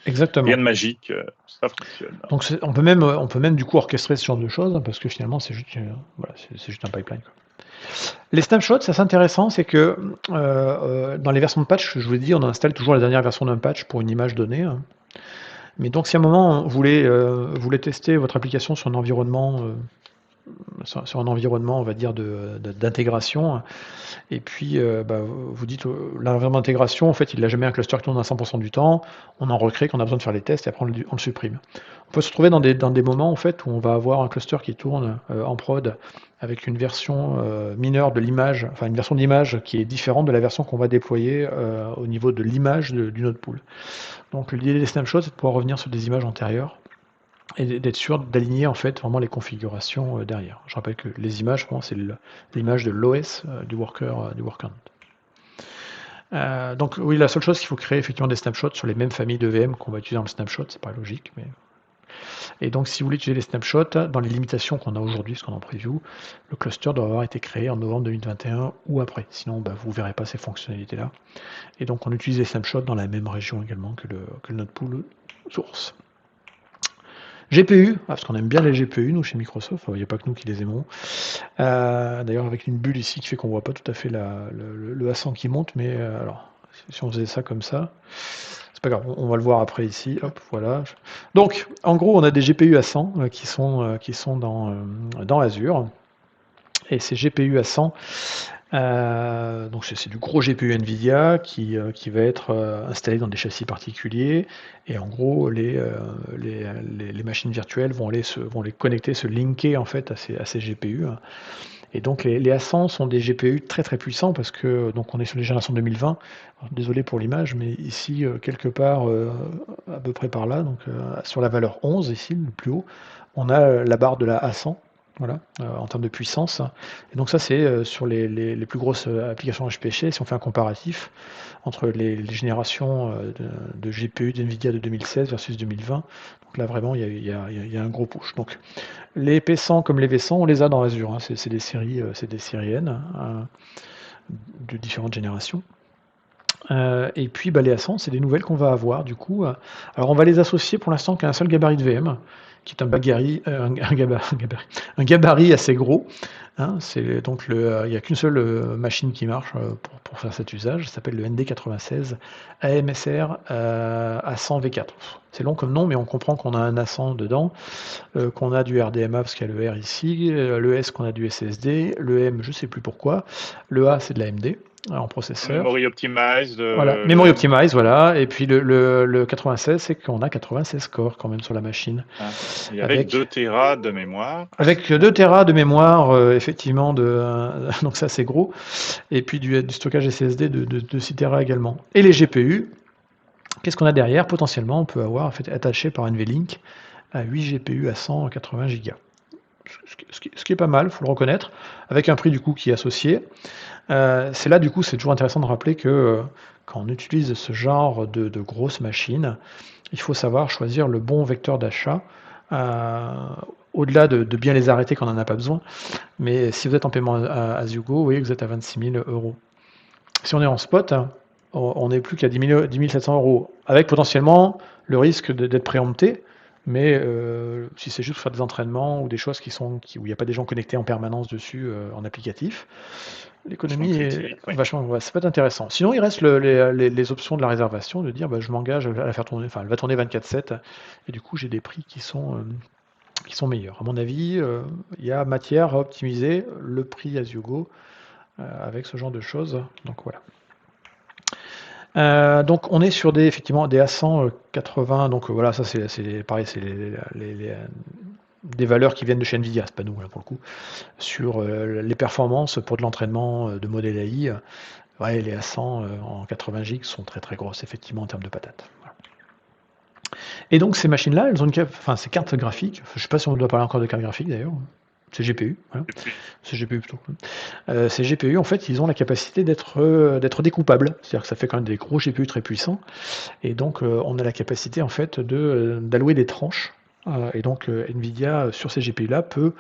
Exactement. Rien de magique, ça fonctionne. Donc on peut même du coup orchestrer ce genre de choses, parce que finalement c'est juste un pipeline. Les snapshots, c'est assez intéressant, c'est que dans les versions de patch, je vous l'ai dit, on installe toujours la dernière version d'un patch pour une image donnée. Mais donc si à un moment vous voulez tester votre application sur un environnement, on va dire, d'intégration, et puis vous dites l'environnement d'intégration, en fait il n'a jamais un cluster qui tourne à 100% du temps, on en recrée quand on a besoin de faire les tests, et après on le supprime. On peut se retrouver dans des moments en fait où on va avoir un cluster qui tourne en prod avec une version mineure de l'image, enfin une version d'image qui est différente de la version qu'on va déployer au niveau de l'image du node pool. Donc l'idée des snapshots, c'est de pouvoir revenir sur des images antérieures et d'être sûr d'aligner en fait vraiment les configurations derrière. Je rappelle que les images, c'est l'image de l'OS du worker node. Donc oui, la seule chose qu'il faut créer effectivement des snapshots sur les mêmes familles de VM qu'on va utiliser dans le snapshot, c'est pas logique, mais et donc si vous voulez utiliser les snapshots dans les limitations qu'on a aujourd'hui, parce qu'on est en preview, le cluster doit avoir été créé en novembre 2021 ou après, sinon vous ne verrez pas ces fonctionnalités là. Et donc on utilise les snapshots dans la même région également que le node pool source. GPU, parce qu'on aime bien les GPU, nous, chez Microsoft, il n'y a pas que nous qui les aimons. D'ailleurs, avec une bulle ici qui fait qu'on ne voit pas tout à fait le A100 qui monte, mais alors, si on faisait ça comme ça, c'est pas grave, on va le voir après ici, hop, voilà. Donc, en gros, on a des GPU A100 qui sont dans Azure, et ces GPU A100, Donc c'est du gros GPU NVIDIA qui va être installé dans des châssis particuliers. Et en gros, les machines virtuelles vont les connecter, se linker en fait à ces GPU. Et donc les A100 sont des GPU très très puissants parce que donc on est sur les générations 2020. Alors, désolé pour l'image, mais ici quelque part à peu près par là, donc sur la valeur 11 ici, le plus haut, on a la barre de la A100. Voilà, en termes de puissance. Et donc ça, c'est sur les plus grosses applications HPC, si on fait un comparatif entre les générations de GPU d'NVIDIA de 2016 versus 2020. Donc là, vraiment, il y a un gros push. Donc les P100 comme les V100, on les a dans Azure. Hein. C'est des séries N de différentes générations. Et puis bah, les A100, c'est des nouvelles qu'on va avoir du coup. Alors on va les associer pour l'instant qu'à un seul gabarit de VM, qui est un gabarit assez gros. Hein. C'est donc il n'y a qu'une seule machine qui marche pour faire cet usage. Ça s'appelle le ND96 AMSR A100 V4. C'est long comme nom, mais on comprend qu'on a un A100 dedans, qu'on a du RDMA parce qu'il y a le R ici, le S qu'on a du SSD, le M je sais plus pourquoi, le A c'est de l'AMD en processeur. Memory Optimized, Voilà, le Memory M. Optimize, voilà. Et puis le 96, c'est qu'on a 96 corps quand même sur la machine. Hein. Et avec Avec, 2 Tera de mémoire. avec 2 Tera de mémoire, effectivement, donc ça c'est gros. Et puis du stockage SSD de 6 Tera également. Et les GPU, qu'est-ce qu'on a derrière? Potentiellement, on peut avoir en fait, attaché par NVLink à 8 GPU à 180 Go. Ce qui est pas mal, il faut le reconnaître, avec un prix du coup qui est associé. C'est là, du coup, c'est toujours intéressant de rappeler que quand on utilise ce genre de grosses machines, il faut savoir choisir le bon vecteur d'achat, au-delà de bien les arrêter quand on n'en a pas besoin. Mais si vous êtes en paiement à Zugo, vous voyez que vous êtes à 26 000 euros. Si on est en spot, on n'est plus qu'à 10 700 euros, avec potentiellement le risque d'être préempté. Mais si c'est juste pour faire des entraînements ou des choses où il n'y a pas des gens connectés en permanence dessus en applicatif, l'économie est Oui. vachement, ouais, ça peut être intéressant. Sinon, il reste les options de la réservation, de dire bah, je m'engage à la faire tourner, enfin elle va tourner 24/7, et du coup j'ai des prix qui sont meilleurs. À mon avis, il y a matière à optimiser le prix Azugo avec ce genre de choses. Donc voilà. Donc on est sur effectivement des A180, donc voilà, ça c'est pareil, c'est des valeurs qui viennent de chez Nvidia, c'est pas nous là pour le coup, sur les performances pour de l'entraînement de modèle AI. Ouais, les A100 en 80 Go sont très très grosses effectivement en termes de patates. Voilà. Et donc ces machines-là, elles ont ces cartes graphiques, je sais pas si on doit parler encore de cartes graphiques d'ailleurs, c'est GPU, voilà. C'est GPU plutôt. Ces GPU, en fait, ils ont la capacité d'être découpables. C'est-à-dire que ça fait quand même des gros GPU très puissants. Et donc, on a la capacité, en fait, d'allouer des tranches. Et donc, NVIDIA, sur ces GPU-là, peut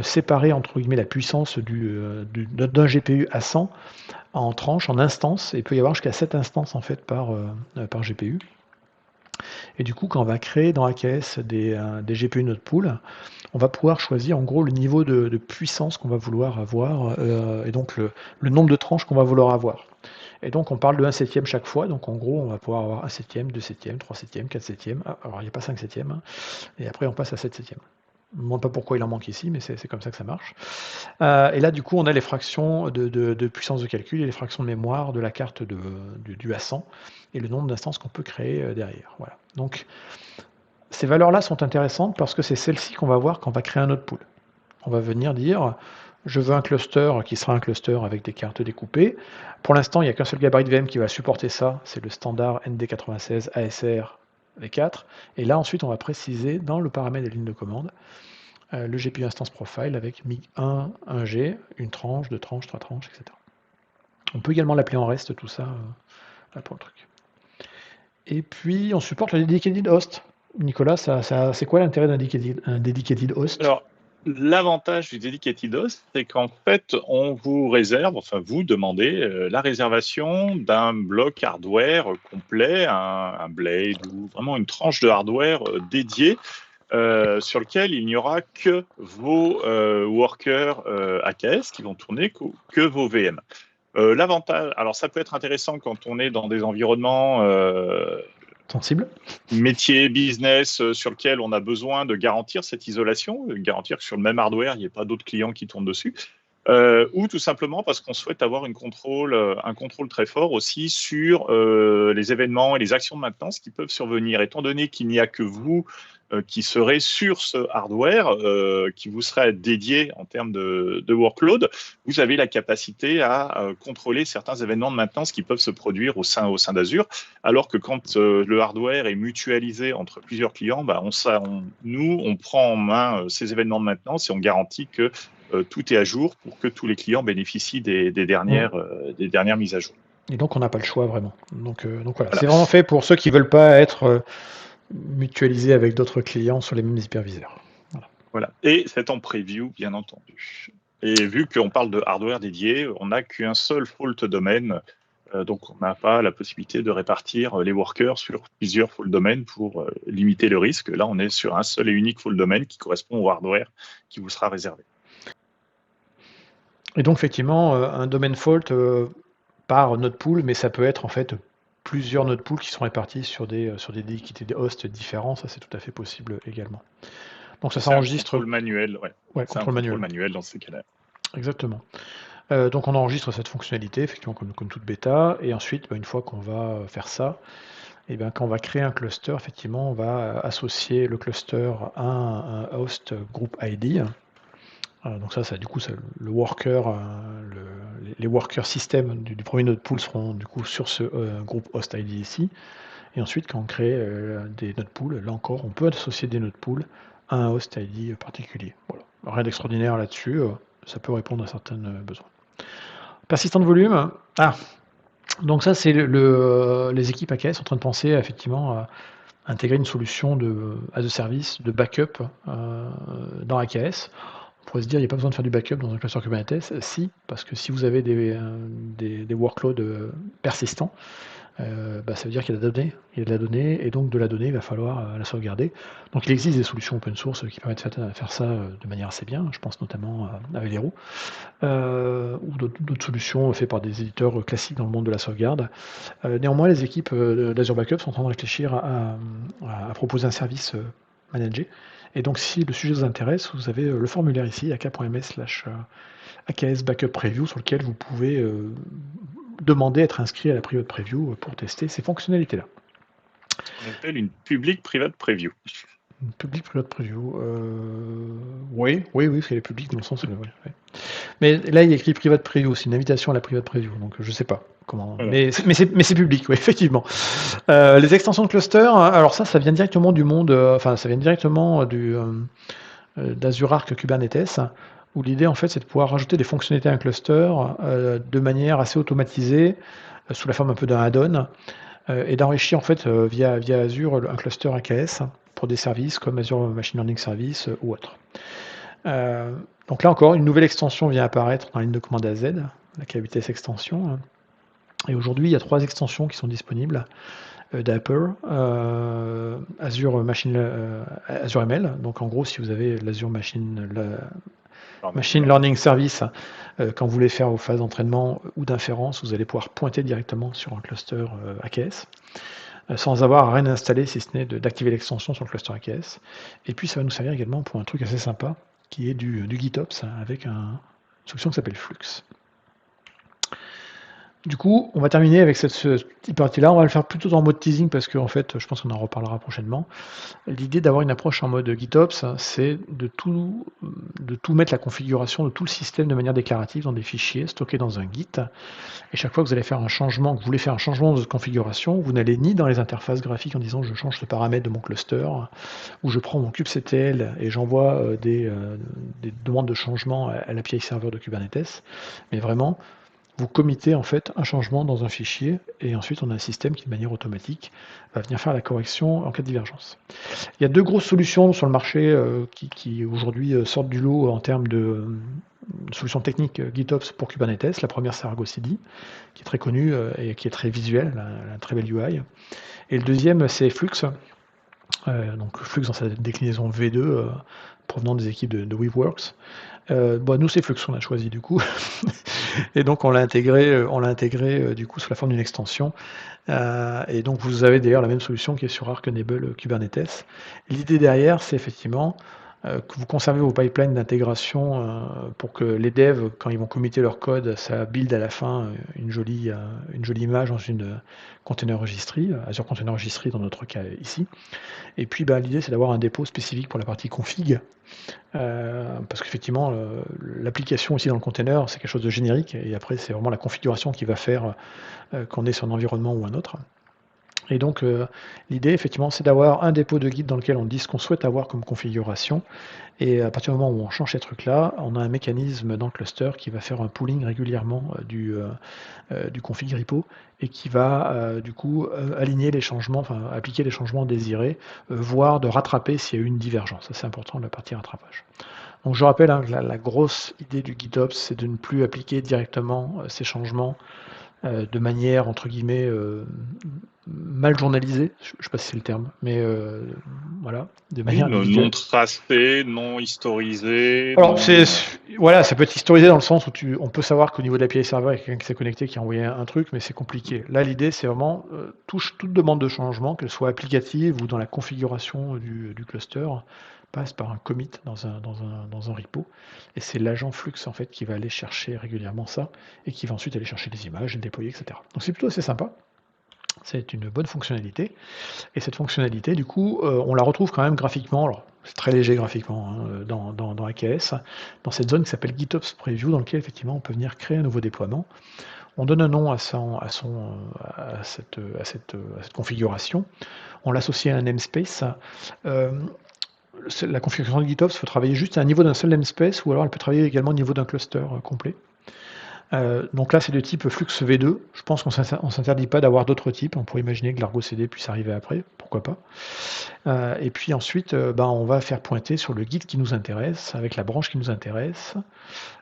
séparer, entre guillemets, la puissance d'un GPU à 100 en tranches, en instances. Et il peut y avoir jusqu'à 7 instances, en fait, par GPU. Et du coup, quand on va créer dans AKS des GPU Node Pool, on va pouvoir choisir en gros le niveau de puissance qu'on va vouloir avoir et donc le nombre de tranches qu'on va vouloir avoir. Et donc on parle de 1 septième chaque fois, donc en gros on va pouvoir avoir 1 septième, 2 septièmes, 3 septièmes, 4 septièmes, alors il n'y a pas 5 septièmes, hein, et après on passe à 7 septièmes. Je ne me demande pas pourquoi il en manque ici, mais c'est comme ça que ça marche. Et là du coup on a les fractions de puissance de calcul et les fractions de mémoire de la carte du A100 et le nombre d'instances qu'on peut créer derrière. Voilà. Donc ces valeurs-là sont intéressantes parce que c'est celles-ci qu'on va voir quand on va créer un autre pool. On va venir dire, je veux un cluster qui sera un cluster avec des cartes découpées. Pour l'instant, il n'y a qu'un seul gabarit de VM qui va supporter ça, c'est le standard ND96 ASR V4. Et là, ensuite, on va préciser dans le paramètre des lignes de commande le GPU Instance Profile avec MIG1, 1G, une tranche, deux tranches, trois tranches, etc. On peut également l'appeler en reste, tout ça, pour le truc. Et puis, on supporte le Dedicated Host. Nicolas, c'est quoi l'intérêt d'un dedicated host? Alors, l'avantage du Dedicated Host, c'est qu'en fait, on vous réserve, enfin vous demandez la réservation d'un bloc hardware complet, un blade ou vraiment une tranche de hardware dédiée sur lequel il n'y aura que vos workers AKS qui vont tourner, que vos VM. L'avantage, alors ça peut être intéressant quand on est dans des environnements Sensible. métier, business, sur lequel on a besoin de garantir cette isolation, garantir que sur le même hardware, il n'y ait pas d'autres clients qui tournent dessus. ou tout simplement parce qu'on souhaite avoir un contrôle très fort aussi sur les événements et les actions de maintenance qui peuvent survenir. Étant donné qu'il n'y a que vous qui serez sur ce hardware, qui vous sera dédié en termes de workload, vous avez la capacité à contrôler certains événements de maintenance qui peuvent se produire au sein d'Azure, alors que quand le hardware est mutualisé entre plusieurs clients, bah, on prend en main ces événements de maintenance et on garantit que tout est à jour pour que tous les clients bénéficient des dernières mises à jour. Et donc, on n'a pas le choix vraiment. Donc voilà, Voilà. c'est vraiment fait pour ceux qui ne veulent pas être mutualisés avec d'autres clients sur les mêmes hyperviseurs. Voilà. Et c'est en preview, bien entendu. Et vu qu'on parle de hardware dédié, on n'a qu'un seul fault domaine. Donc, on n'a pas la possibilité de répartir les workers sur plusieurs fault domaines pour limiter le risque. Là, on est sur un seul et unique fault domaine qui correspond au hardware qui vous sera réservé. Et donc, effectivement, un domaine fault par node pool, mais ça peut être en fait plusieurs node pools qui sont répartis sur des hosts différents. Ça, c'est tout à fait possible également. Donc, ça s'enregistre. C'est un contrôle manuel, ouais. Ouais, c'est un contrôle manuel dans ces cas-là. Exactement. Donc, on enregistre cette fonctionnalité, effectivement, comme toute bêta. Et ensuite, une fois qu'on va faire ça, et bien, quand on va créer un cluster, effectivement, on va associer le cluster à un host group ID. Donc ça du coup, le worker, les workers système du premier node pool seront du coup sur ce groupe host ID ici. Et ensuite, quand on crée des node pools, là encore, on peut associer des node pools à un host ID particulier. Voilà. Rien d'extraordinaire là-dessus, ça peut répondre à certains besoins. Persistant de volume. Donc ça, c'est les équipes AKS sont en train de penser effectivement à intégrer une solution as a service de backup dans AKS. On pourrait se dire, il n'y a pas besoin de faire du backup dans un cluster Kubernetes. Si, parce que si vous avez des workloads persistants, ça veut dire qu'il y a de la donnée, et donc de la donnée, il va falloir la sauvegarder. Donc il existe des solutions open source qui permettent de faire ça de manière assez bien. Je pense notamment à Velero, ou d'autres solutions faites par des éditeurs classiques dans le monde de la sauvegarde. Néanmoins, les équipes d'Azure Backup sont en train de réfléchir à proposer un service managé. Et donc, si le sujet vous intéresse, vous avez le formulaire ici, ak.ms/AKS Backup Preview, sur lequel vous pouvez demander à être inscrit à la private preview pour tester ces fonctionnalités-là. On appelle une public private preview. Une public private preview. Oui, parce qu'elle est publique dans le sens. Ouais. Mais là, il y a écrit private preview, c'est une invitation à la private preview, donc je ne sais pas comment. Voilà. Mais c'est public, oui, effectivement. Les extensions de cluster, alors ça vient directement du monde, ça vient directement d'Azure Arc Kubernetes, où l'idée en fait c'est de pouvoir rajouter des fonctionnalités à un cluster de manière assez automatisée, sous la forme un peu d'un add-on, et d'enrichir en fait via Azure un cluster AKS pour des services comme Azure Machine Learning Service ou autre. Donc là encore, une nouvelle extension vient apparaître dans la ligne de commande AZ, la KBTS extension. Et aujourd'hui, il y a 3 extensions qui sont disponibles d'Apple, Azure ML. Donc en gros, si vous avez l'Azure Machine Learning Service, quand vous voulez faire vos phases d'entraînement ou d'inférence, vous allez pouvoir pointer directement sur un cluster AKS. Sans avoir rien à installer, si ce n'est d'activer l'extension sur le cluster AKS. Et puis ça va nous servir également pour un truc assez sympa, qui est du GitOps avec une solution qui s'appelle Flux. Du coup, on va terminer avec cette partie-là. On va le faire plutôt en mode teasing parce qu'en fait, je pense qu'on en reparlera prochainement. L'idée d'avoir une approche en mode GitOps, c'est de tout mettre la configuration de tout le système de manière déclarative dans des fichiers stockés dans un Git. Et chaque fois que vous allez faire un changement, que vous voulez faire un changement de votre configuration, vous n'allez ni dans les interfaces graphiques en disant je change ce paramètre de mon cluster, ou je prends mon kubectl et j'envoie des demandes de changement à l'API serveur de Kubernetes, mais vraiment vous committez en fait un changement dans un fichier et ensuite on a un système qui de manière automatique va venir faire la correction en cas de divergence. Il y a 2 grosses solutions sur le marché qui aujourd'hui sortent du lot en termes de solutions techniques GitOps pour Kubernetes. La première c'est Argo CD qui est très connue et qui est très visuelle, une très belle UI. Et le deuxième c'est Flux. Donc Flux dans sa déclinaison V2 provenant des équipes de Weaveworks. Nous c'est Flux qu'on a choisi du coup. Et donc on l'a intégré du coup sous la forme d'une extension. Et donc vous avez d'ailleurs la même solution qui est sur Arc Enable Kubernetes. L'idée derrière, c'est effectivement que vous conservez vos pipelines d'intégration pour que les devs, quand ils vont committer leur code, ça build à la fin une jolie image dans une container registry, Azure Container Registry dans notre cas ici. Et puis l'idée c'est d'avoir un dépôt spécifique pour la partie config, parce qu'effectivement l'application aussi dans le container c'est quelque chose de générique, et après c'est vraiment la configuration qui va faire qu'on est sur un environnement ou un autre. Et donc l'idée effectivement c'est d'avoir un dépôt de guide dans lequel on dit ce qu'on souhaite avoir comme configuration, et à partir du moment où on change ces trucs-là, on a un mécanisme dans le cluster qui va faire un pooling régulièrement du config repo, et qui va du coup aligner les changements, enfin appliquer les changements désirés, voire de rattraper s'il y a eu une divergence. Ça c'est important, la partie rattrapage. Donc je rappelle que la grosse idée du GitOps, c'est de ne plus appliquer directement ces changements de manière entre guillemets mal journalisée, je ne sais pas si c'est le terme, mais voilà, de manière individuelle. Non tracé, non historisé. Alors, non... voilà, ça peut être historisé dans le sens où on peut savoir qu'au niveau de l'API serveur, il y a quelqu'un qui s'est connecté, qui a envoyé un truc, mais c'est compliqué. Là, l'idée, c'est vraiment toute demande de changement, qu'elle soit applicative ou dans la configuration du cluster, passe par un commit dans un repo. Et c'est l'agent Flux, en fait, qui va aller chercher régulièrement ça, et qui va ensuite aller chercher les images, les déployer, etc. Donc, c'est plutôt assez sympa. C'est une bonne fonctionnalité. Et cette fonctionnalité, du coup, on la retrouve quand même graphiquement. Alors, c'est très léger graphiquement dans AKS, dans cette zone qui s'appelle GitOps Preview, dans laquelle effectivement on peut venir créer un nouveau déploiement. On donne un nom à cette configuration. On l'associe à un namespace. La configuration de GitOps peut travailler juste à un niveau d'un seul namespace, ou alors elle peut travailler également au niveau d'un cluster complet. Donc là, c'est de type Flux V2. Je pense qu'on ne s'interdit pas d'avoir d'autres types. On pourrait imaginer que l'Argo CD puisse arriver après, pourquoi pas. Et puis ensuite, on va faire pointer sur le guide qui nous intéresse, avec la branche qui nous intéresse,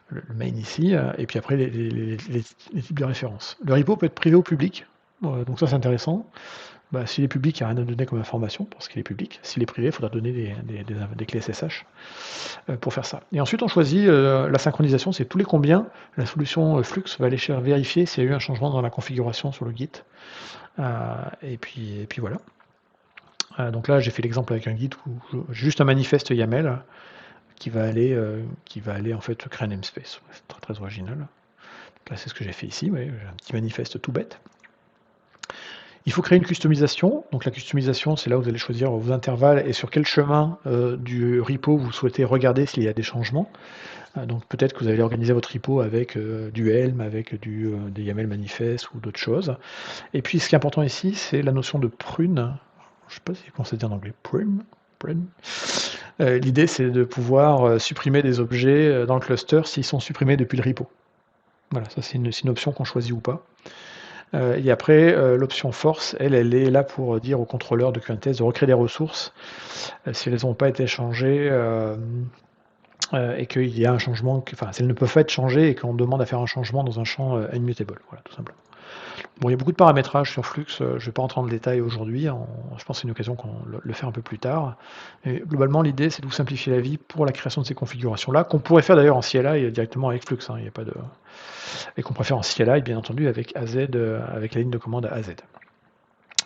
le main ici, et puis après les types de références. Le repo peut être privé ou public, donc ça c'est intéressant. S'il est public, il n'y a rien à donner comme information, parce qu'il est public. S'il est privé, il faudra donner des clés SSH pour faire ça. Et ensuite, on choisit la synchronisation, c'est tous les combien. La solution Flux va aller vérifier s'il y a eu un changement dans la configuration sur le Git. Et puis voilà. Donc là, j'ai fait l'exemple avec un Git où juste un manifeste YAML qui va aller en fait créer un namespace. C'est très, très original. Donc là, c'est ce que j'ai fait ici. J'ai un petit manifeste tout bête. Il faut créer une customisation. Donc la customisation, c'est là où vous allez choisir vos intervalles et sur quel chemin du repo vous souhaitez regarder s'il y a des changements. Donc peut-être que vous allez organiser votre repo avec du Helm, avec des YAML manifestes ou d'autres choses. Et puis ce qui est important ici, c'est la notion de prune. Je ne sais pas comment ça se dit en anglais. Prune. L'idée, c'est de pouvoir supprimer des objets dans le cluster s'ils sont supprimés depuis le repo. Voilà, ça c'est une option qu'on choisit ou pas. Et après, l'option force, elle est là pour dire au contrôleur de Kubernetes de recréer des ressources si elles n'ont pas été changées et qu'il y a un changement, si elles ne peuvent pas être changées et qu'on demande à faire un changement dans un champ immutable, voilà, tout simplement. Bon, il y a beaucoup de paramétrage sur Flux, je ne vais pas rentrer dans le détail aujourd'hui, je pense que c'est une occasion qu'on le fait un peu plus tard. Et globalement, l'idée, c'est de vous simplifier la vie pour la création de ces configurations-là, qu'on pourrait faire d'ailleurs en CLI directement avec Flux, il n'y a pas de... et qu'on préfère en CLI, bien entendu, avec AZ, avec la ligne de commande AZ.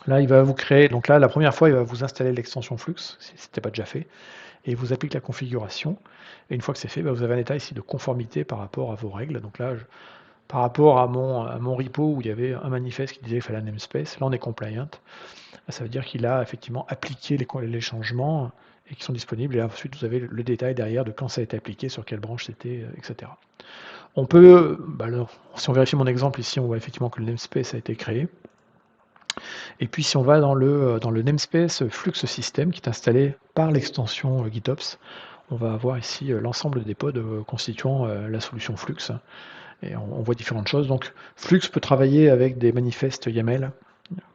Là, il va vous créer, donc là, la première fois, il va vous installer l'extension Flux, si ce n'était pas déjà fait, et il vous applique la configuration. Et une fois que c'est fait, vous avez un état ici de conformité par rapport à vos règles. Donc là, par rapport à mon repo où il y avait un manifeste qui disait qu'il fallait un namespace, là on est compliant. Ça veut dire qu'il a effectivement appliqué les changements et qui sont disponibles. Et ensuite, vous avez le détail derrière de quand ça a été appliqué, sur quelle branche c'était, etc. On peut, si on vérifie mon exemple ici, on voit effectivement que le namespace a été créé. Et puis si on va dans le namespace Flux System qui est installé par l'extension GitOps, on va avoir ici l'ensemble des pods constituant la solution Flux. Et on voit différentes choses. Donc Flux peut travailler avec des manifestes YAML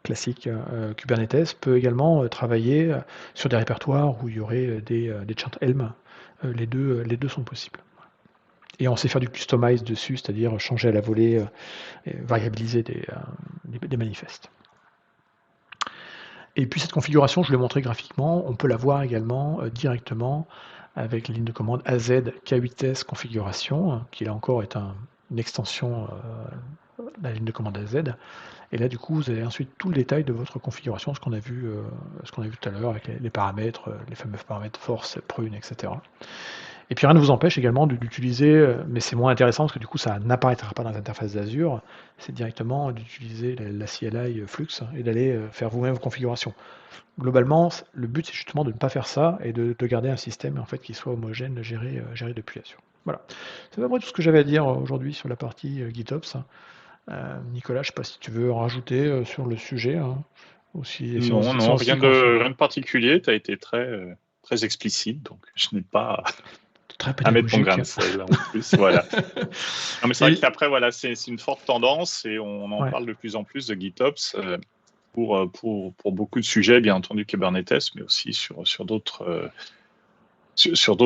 classiques. Kubernetes peut également travailler sur des répertoires où il y aurait des chants Helm. Les deux sont possibles. Et on sait faire du customize dessus, c'est-à-dire changer à la volée, variabiliser des manifestes. Et puis cette configuration, je l'ai montré graphiquement, on peut la voir également directement avec la ligne de commande AZ K8S configuration, qui là encore est une extension la ligne de commande à Z. Et là, du coup, vous avez ensuite tout le détail de votre configuration, ce qu'on a vu tout à l'heure avec les paramètres, les fameux paramètres force, prune, etc. Et puis rien ne vous empêche également d'utiliser, mais c'est moins intéressant parce que du coup ça n'apparaîtra pas dans l'interface d'Azure, c'est directement d'utiliser la CLI Flux et d'aller faire vous-même vos configurations. Globalement, le but c'est justement de ne pas faire ça et de garder un système en fait qui soit homogène, géré depuis Azure. Voilà. C'est à peu près tout ce que j'avais à dire aujourd'hui sur la partie GitOps. Nicolas, je ne sais pas si tu veux en rajouter sur le sujet, hein, ou si Non, on rien s'y confie. rien de particulier. Tu as été très explicite, donc je n'ai pas Très à mettre mon pédagogique. grain de sel en plus. Voilà. Non, mais c'est vrai Et, qu'après, voilà, c'est une forte tendance et on en ouais. parle de plus en plus de GitOps pour beaucoup de sujets, bien entendu Kubernetes, mais aussi sur d'autres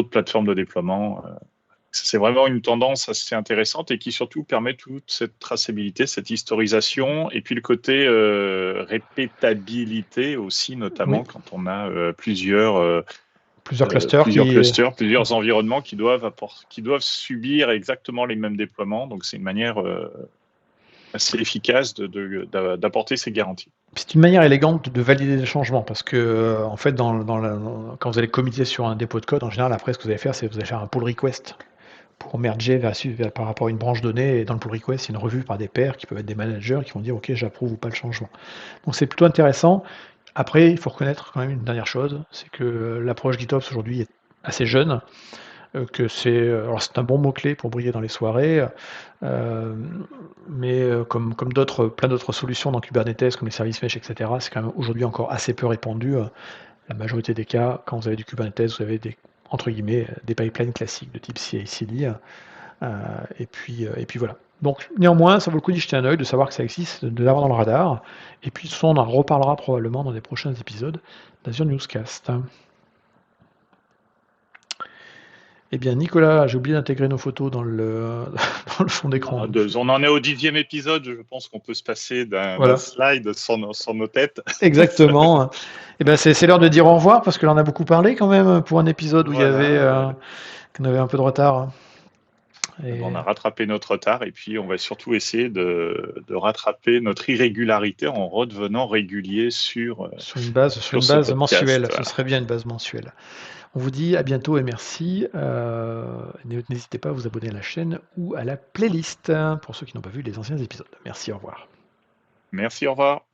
plateformes de déploiement. C'est vraiment une tendance assez intéressante et qui surtout permet toute cette traçabilité, cette historisation et puis le côté répétabilité aussi, notamment Oui, quand on a plusieurs clusters qui... clusters, plusieurs environnements qui doivent subir exactement les mêmes déploiements. Donc c'est une manière assez efficace d'apporter ces garanties. C'est une manière élégante de valider les changements parce que, en fait, quand vous allez committer sur un dépôt de code, en général, après, ce que vous allez faire, c'est que vous allez faire un pull request pour merger par rapport à une branche donnée. Et dans le pull request, c'est une revue par des pairs qui peuvent être des managers qui vont dire OK, j'approuve ou pas le changement. Donc c'est plutôt intéressant. Après, il faut reconnaître quand même une dernière chose, c'est que l'approche GitOps aujourd'hui est assez jeune. Que c'est un bon mot-clé pour briller dans les soirées, mais comme plein d'autres solutions dans Kubernetes, comme les services mesh, etc., c'est quand même aujourd'hui encore assez peu répandu. La majorité des cas, quand vous avez du Kubernetes, vous avez entre guillemets, des pipelines classiques de type CI/CD, et puis voilà. Donc néanmoins, ça vaut le coup d'y jeter un œil, de savoir que ça existe, de l'avoir dans le radar, et puis on en reparlera probablement dans des prochains épisodes d'Azure Newscast. Eh bien, Nicolas, j'ai oublié d'intégrer nos photos dans le, dans le fond d'écran. On en est au 10e épisode, je pense qu'on peut se passer d'un Voilà, slide sans nos têtes. exactement. Eh bien, c'est l'heure de dire au revoir parce que là, on a beaucoup parlé quand même pour un épisode où Voilà. qu'on avait un peu de retard. Et On a rattrapé notre retard et puis on va surtout essayer de rattraper notre irrégularité en redevenant régulier sur une sur ce base podcast. mensuelle, ce Voilà. serait bien une base mensuelle. On vous dit à bientôt et merci. N'hésitez pas à vous abonner à la chaîne ou à la playlist pour ceux qui n'ont pas vu les anciens épisodes. Merci, au revoir. Merci, au revoir.